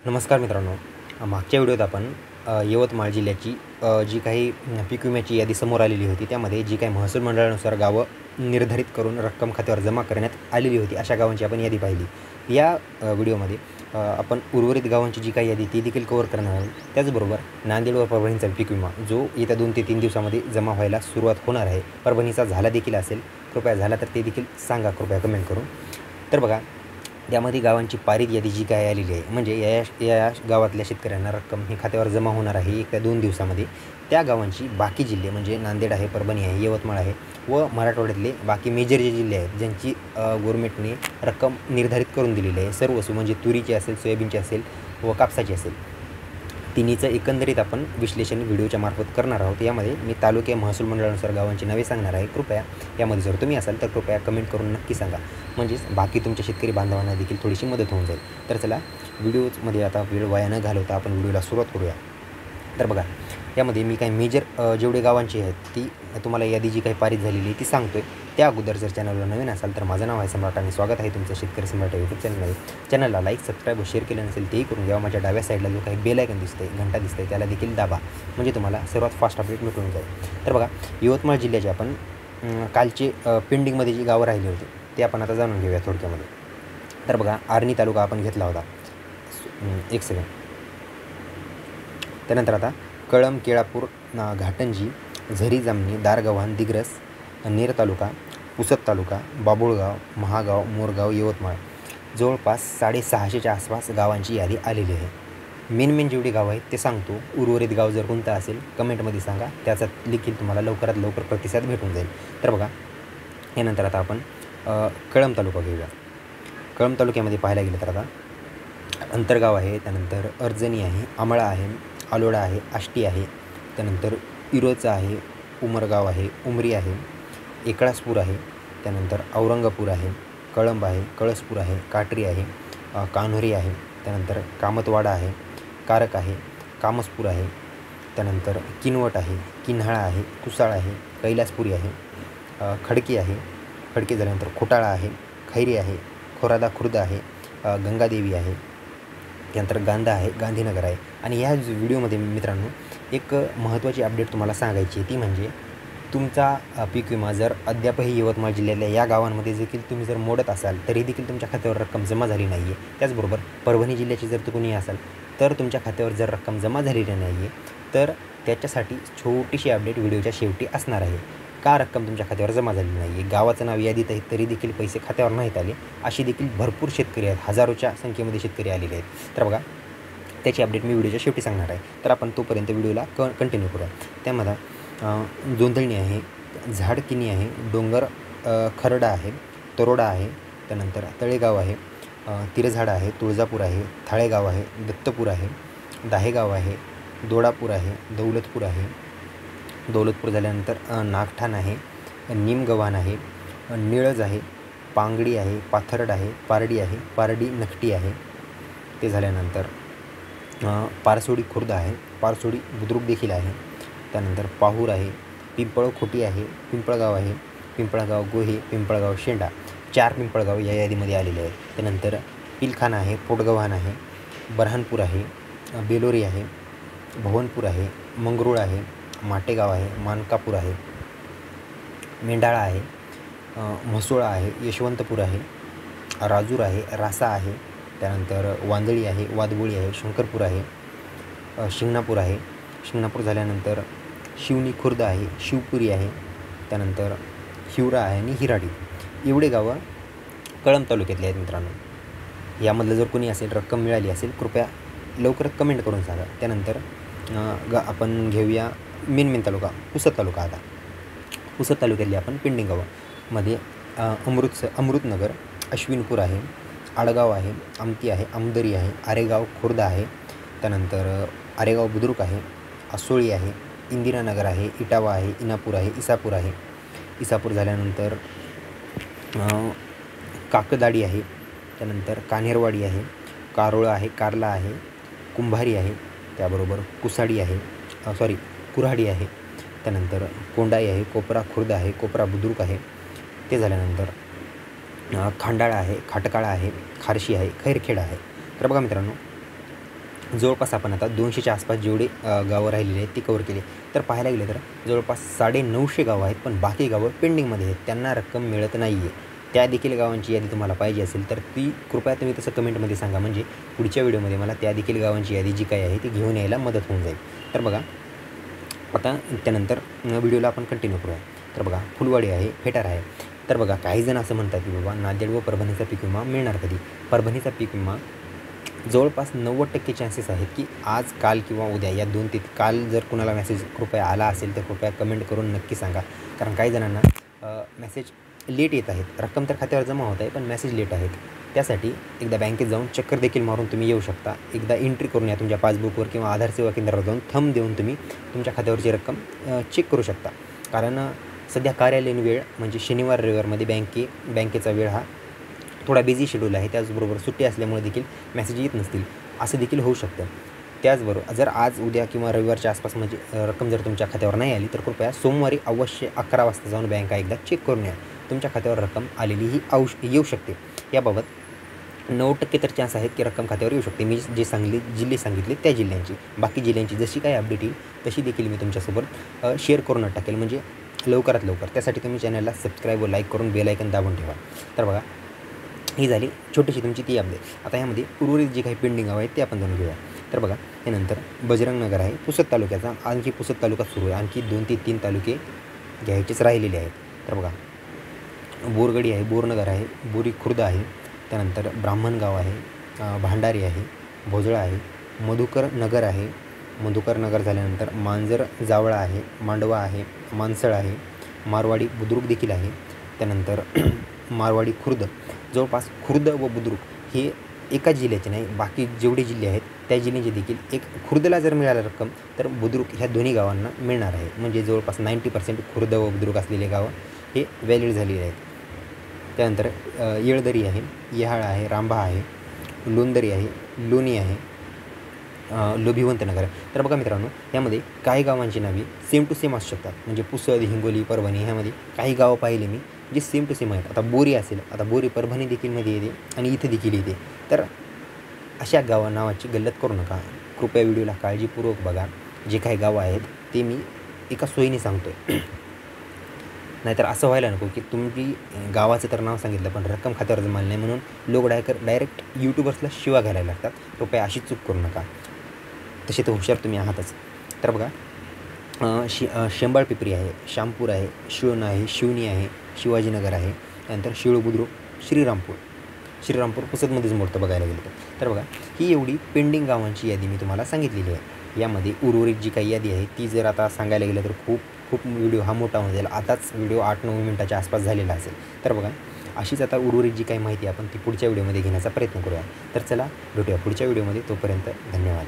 नमस्कार मित्रांनो. मागच्या व्हिडिओत आपण यवतमाळ जिल्ह्याची जी काही पीक विम्याची यादी समोर आलेली होती, त्यामध्ये जी काही महसूल मंडळानुसार गावं निर्धारित करून रक्कम खात्यावर जमा करण्यात आलेली होती, अशा गावांची आपण यादी पाहिली. या व्हिडिओमध्ये आपण उर्वरित गावांची जी काही यादी ती देखील कव्हर करणार आहोत. त्याचबरोबर नांदेड व परभणीचा पीक विमा जो येत्या 2 ते 3 दिवसामध्ये जमा व्हायला सुरुवात होणार आहे. परभणीचा झाला देखील असेल, कृपया झाला तर ते देखील सांगा कृपया कमेंट करून. तर बघा, त्यामध्ये गावांची पारीत यादी जी काय आलेली आहे, म्हणजे या गावातल्या शेतकऱ्यांना रक्कम ही खात्यावर जमा होणार आहे 1 ते 2 दिवसामध्ये. त्या गावांची बाकी जिल्हे म्हणजे नांदेड आहे, परभणी आहे, यवतमाळ आहे व मराठवाड्यातले बाकी मेजर जे जिल्हे आहेत ज्यांची गव्हर्नमेंटने रक्कम निर्धारित करून दिलेली आहे, सर्व म्हणजे तुरीची असेल, सोयाबीनची असेल व कापसाची असेल, तिन्हीचं एकंदरीत आपण विश्लेषण व्हिडिओच्या मार्फत करणार आहोत. यामध्ये मी तालुके महसूल मंडळानुसार गावांची नावे सांगणार आहे. कृपया यामध्ये जर तुम्ही असाल तर कृपया कमेंट करून नक्की सांगा, म्हणजेच बाकी तुमच्या शेतकरी बांधवांना देखील थोडीशी मदत होऊन जाईल. तर चला, व्हिडिओमध्ये आता वेळ वाया न घालवता आपण व्हिडिओला सुरुवात करूया. तर बघा, यामध्ये मी काही मेजर जेवढे गावांची आहेत ती तुम्हाला यादी जी काही पारित झालेली आहे ती सांगतो आहे. त्या अगोदर जर चॅनलला नवीन असाल तर माझं नाव आहे सम्राट आणि स्वागत आहे तुमचं शेतकरी सम्राट यूट्यूब चॅनलमध्ये. चॅनलला लाईक, सबस्क्राईब व शेअर केलं नसेल तेही करून घ्या. माझ्या डाव्या साईडला जो काही बेल आयकॉन दिसते, घंटा दिसते, त्याला देखील दाबा, म्हणजे तुम्हाला सर्वात फास्ट अपडेट मिळून जाईल. तर बघा, यवतमाळ जिल्ह्याचे आपण कालचे पेंडिंगमध्ये जी गावं राहिली होती ते आपण आता जाणून घेऊया थोडक्यामध्ये. तर बघा, आर्णी तालुका आपण घेतला होता. एक सेकंड. त्यानंतर आता कळम, केळापूर, घाटंजी, झरी, जामणी, दारगव्हाण, दिग्रस, नेर तालुका, पुसद तालुका, बाबुळगाव, महागाव, मोरगाव, यवतमाळ, जवळपास 650च्या आसपास गावांची यादी आलेली आहे. मेन जेवढी गावं आहेत ते सांगतो. उर्वरित गाव जर कोणतं असेल कमेंटमध्ये सांगा, त्याचा देखील तुम्हाला लवकरात लवकर प्रतिसाद भेटून जाईल. तर बघा, यानंतर आता आपण कळम तालुका घेऊया. कळम तालुक्यामध्ये पाहायला गेलं तर आता अंतरगाव आहे, त्यानंतर अर्जनी आहे, आमळा आहे, आलोडा आहे, आष्टी आहे, त्यानंतर इरोचा आहे, उमरगाव आहे, उमरी आहे, एकळासपूर आहे, त्यानंतर औरंगापूर आहे, कळंब आहे, कळसपूर आहे, काटरी आहे, कान्होरी आहे, त्यानंतर कामतवाडा आहे, कारक आहे, कामसपूर आहे, त्यानंतर किनवट आहे, किन्हाळा आहे, कुसाळ आहे, कैलासपुरी आहे, खडकी आहे, खडकी झाल्यानंतर खोटाळा आहे, खैरी आहे, खोरादा खुर्द आहे, गंगादेवी आहे, त्यानंतर गांधा आहे, गांधीनगर आहे. आणि ह्या व्हिडिओमध्ये मित्रांनो एक महत्त्वाची अपडेट तुम्हाला सांगायची आहे, ती म्हणजे तुमचा पीक विमा जर अद्यापही यवतमाळ जिल्ह्यातल्या या गावांमध्ये देखील तुम्ही जर मोडत असाल तरी देखील तुमच्या खात्यावर रक्कम जमा झाली नाही आहे. त्याचबरोबर परभणी जिल्ह्याची जर कोणी असाल तर तुमच्या खात्यावर जर रक्कम जमा झालेली नाही आहे तर त्याच्यासाठी छोटीशी अपडेट व्हिडिओच्या शेवटी असणार आहे. का रक्कम तुमच्या खात्यावर जमा झालेली नाही आहे, गावाचं नाव यादीत आहे तरी देखील पैसे खात्यावर नाहीत आले, अशी देखील भरपूर शेतकरी आहेत, हजारोच्या संख्येमध्ये शेतकरी आलेले आहेत. तर बघा, त्याची अपडेट मी व्हिडिओच्या शेवटी सांगणार आहे. तर आपण तोपर्यंत व्हिडिओला कंटिन्यू करूया. त्यामध्ये जोंधळणी आहे, झाडकिनी आहे, डोंगर खरडा आहे, तरोडा आहे, त्यानंतर तळेगाव आहे, तिरझाडा आहे, तुळजापूर आहे, थाळेगाव आहे, दत्तपूर आहे, दाहेगाव आहे, दोडापूर आहे, दौलतपूर आहे, दौलतपूर झाल्यानंतर नागठाण आहे, निमगव्हाण आहे, निळज आहे, पांगडी आहे, पाथर्ड आहे, पारडी आहे, पारडी नकटी आहे. ते झाल्यानंतर पारसोडी खुर्द आहे, पारसोडी बुद्रुक देखील आहे, त्यानंतर पाहूर आहे, पिंपळ खोटी आहे, पिंपळगाव आहे, पिंपळगाव गोहे, पिंपळगाव शेंडा, 4 पिंपळगाव या यादीमध्ये आलेले आहेत. त्यानंतर पिलखाना आहे, पोटगव्हाण आहे, बऱ्हाणपूर आहे, बेलोरी आहे, भवनपूर आहे, मंगरूळ आहे, माटेगाव आहे, मानकापूर आहे, मेंढाळा आहे, म्हसोळा आहे, यशवंतपूर आहे, राजूर आहे, रासा आहे, त्यानंतर वांदळी आहे, वादबोळी आहे, शंकरपूर आहे, शिंगणापूर आहे, शिंगणापूर झाल्यानंतर शिवनी खुर्द आहे, शिवपुरी आहे, त्यानंतर हिवरा आहे आणि हिराडी. एवढे गावं कळंब तालुक्यातले आहेत मित्रांनो. यामधलं जर कोणी असेल रक्कम मिळाली असेल कृपया लवकर कमेंट करून सांगा. त्यानंतर आपण घेऊया मेन तालुका पुसद तालुका. आता पुसद तालुक्यातले आपण पेंडिंग गावामध्ये अमृतनगर, अश्विनपूर आहे, आडगाव आहे, आमती आहे, आमदरी आहे, आरेगाव खुर्द आहे, त्यानंतर आरेगाव बुद्रुक आहे, आसोळी आहे, इंदिरानगर आहे, इटावा आहे, इनापूर आहे, इसापूर आहे, इसापूर झाल्यानंतर काकदाडी आहे, त्यानंतर कान्हेरवाडी आहे, कारोळा आहे, कारला आहे, कुंभारी आहे, त्याबरोबर कुसाडी आहे, कुऱ्हाडी आहे, त्यानंतर कोंडाई आहे, कोपरा खुर्द आहे, कोपरा बुद्रुक आहे. ते झाल्यानंतर खांडाळा आहे, खाटकाळा आहे, खारशी आहे, खैरखेडा आहे. तर बघा मित्रांनो, जवळपास आपण आता 200च्या आसपास जेवढे गावं राहिलेली आहेत ती कव्हर केली. तर पाहायला गेलं तर जवळपास 950 गावं आहेत, पण बाकी गावं पेंडिंगमध्ये आहेत. त्यांना रक्कम मिळत नाही आहे. त्या देखील गावांची यादी तुम्हाला पाहिजे असेल तर ती कृपया तुम्ही तसं कमेंटमध्ये सांगा, म्हणजे पुढच्या व्हिडिओमध्ये मला त्या देखील गावांची यादी जी काही आहे ती घेऊन यायला मदत होऊन जाईल. तर बघा, आता त्यानंतर व्हिडिओला आपण कंटिन्यू करूया. तर बघा, फुलवाडी आहे, फेटार आहे. तर बघा, काही जण असं म्हणतात की बाबा नांदेड व परभणीचा पीक विमा मिळणार कधी. परभणीचा पीक विमा जवळपास 90% चान्सेस आहेत की आज, काल किंवा उद्या या 2 ते काल जर कुणाला मेसेज कृपया आला असेल तर कृपया कमेंट करून नक्की सांगा. कारण काही जणांना मेसेज लेट येत आहेत. रक्कम तर खात्यावर जमा होत आहे, पण मेसेज लेट आहेत. त्यासाठी एकदा बँकेत जाऊन चक्कर देखील मारून तुम्ही येऊ शकता. एकदा एंट्री करून या तुमच्या पासबुकवर किंवा आधार सेवा केंद्रावर जाऊन थंब देऊन तुम्ही तुमच्या खात्यावरची रक्कम चेक करू शकता. कारण सध्या कार्यालयीन वेळ म्हणजे शनिवार रविवारमध्ये बँकेचा वेळ हा थोडा बिझी शेड्यूल आहे. त्याचबरोबर सुट्टी असल्यामुळे देखील मेसेज येत नसतील, असं देखील होऊ शकतं. त्याचबरोबर जर आज, उद्या किंवा रविवारच्या आसपास म्हणजे रक्कम जर तुमच्या खात्यावर नाही आली तर कृपया सोमवारी अवश्य 11 वाजता जाऊन बँका एकदा चेक करून या. तुमच्या खात्यावर रक्कम आलेली ही येऊ शकते. याबाबत 90% तर चान्स आहेत की रक्कम खात्यावर येऊ शकते. मी जे जिल्हे सांगितले त्या जिल्ह्यांची. बाकी जिल्ह्यांची जशी काही अपडेट येईल तशी देखील मी तुमच्यासोबत शेअर करून टाकेल, म्हणजे लवकरात लवकर. त्यासाठी तुम्ही चॅनलला सबस्क्राईब व लाईक करून बेल आयकन दाबून ठेवा. तर बघा, ही झाली छोटीशी तुमची ती अपडेट. आता यामध्ये उर्वरित जे काही पेंडिंग गाव आहेत ते आपण जाणून घेऊया. तर बघा, त्यानंतर बजरंग नगर आहे पुसद तालुक्याचा. आणखी पुसद तालुका सुरू आहे. आणखी 2 ते 3 तालुके घ्यायचेच राहिलेले आहेत. तर बघा, बोरगडी आहे, बोरनगर आहे, बोरी खुर्द आहे, त्यानंतर ब्राह्मणगाव आहे, भांडारी आहे, भोजळा आहे, मधुकर नगर आहे. मधुकर नगर झाल्यानंतर मांजर जावळा आहे, मांडवा आहे, मानसळ आहे, मारवाडी बुद्रुक देखील आहे. त्यानंतर मारवाडी खुर्द. जवळपास खुर्द व बुद्रुक हे एकाच जिल्ह्याचे नाही, बाकी जेवढे जिल्हे आहेत त्या जिल्ह्याचे देखील एक खुर्दला जर मिळालं रक्कम तर बुद्रुक ह्या दोन्ही गावांना मिळणार आहे. म्हणजे जवळपास 90% खुर्द व बुद्रुक असलेले गावं हे व्हॅलिड झालेले आहेत. त्यानंतर येळदरी आहे, येहाळा आहे, रांबा आहे, लोणदरी आहे, लोणी आहे, लोभिवंत नगर आहे. तर बघा मित्रांनो, यामध्ये काही गावांची नावे सेम टू सेम असू शकतात. म्हणजे पुसद, हिंगोली, परभणी ह्यामध्ये काही गावं पाहिले मी जे सेम टू सेम आहेत. आता बोरी असेल, आता बोरी परभणी देखील मध्ये येते आणि इथे देखील येते. तर अशा नावाची गल्लत करू नका. कृपया व्हिडिओला काळजीपूर्वक बघा. जे काही गावं आहेत ते मी एका सोयीने सांगतो आहे. नाहीतर असं व्हायला नको की तुम्ही गावाचं तर नाव सांगितलं पण रक्कम खात्यावर जमा नाही म्हणून लोक डायरेक्ट यूट्यूबर्सला शिवा घालायला लागतात. कृपया अशी चूक करू नका. तसे तर हुशार तुम्ही आहातच. तर बघा, शेंबाळ पिपरी आहे, शामपूर आहे, शिवण आहे, शिवणी आहे, शिवाजीनगर आहे, त्यानंतर शिळबुद्रुक, श्रीरामपूर पुसदमध्येच मोडतं बघायला गेलं तर. बघा, ही एवढी पेंडिंग गावांची यादी मी तुम्हाला सांगितलेली आहे. यामध्ये उर्वरित जी काही यादी आहे ती जर आता सांगायला गेलं तर खूप व्हिडिओ हा मोठा होऊन जाईल. आताच व्हिडिओ 8-9 मिनिटाच्या आसपास झालेला असेल. तर बघा, अशीच आता उर्वरित जी काही माहिती आपण ती पुढच्या व्हिडिओमध्ये घेण्याचा प्रयत्न करूया. तर चला भेटूया पुढच्या व्हिडिओमध्ये. तोपर्यंत धन्यवाद.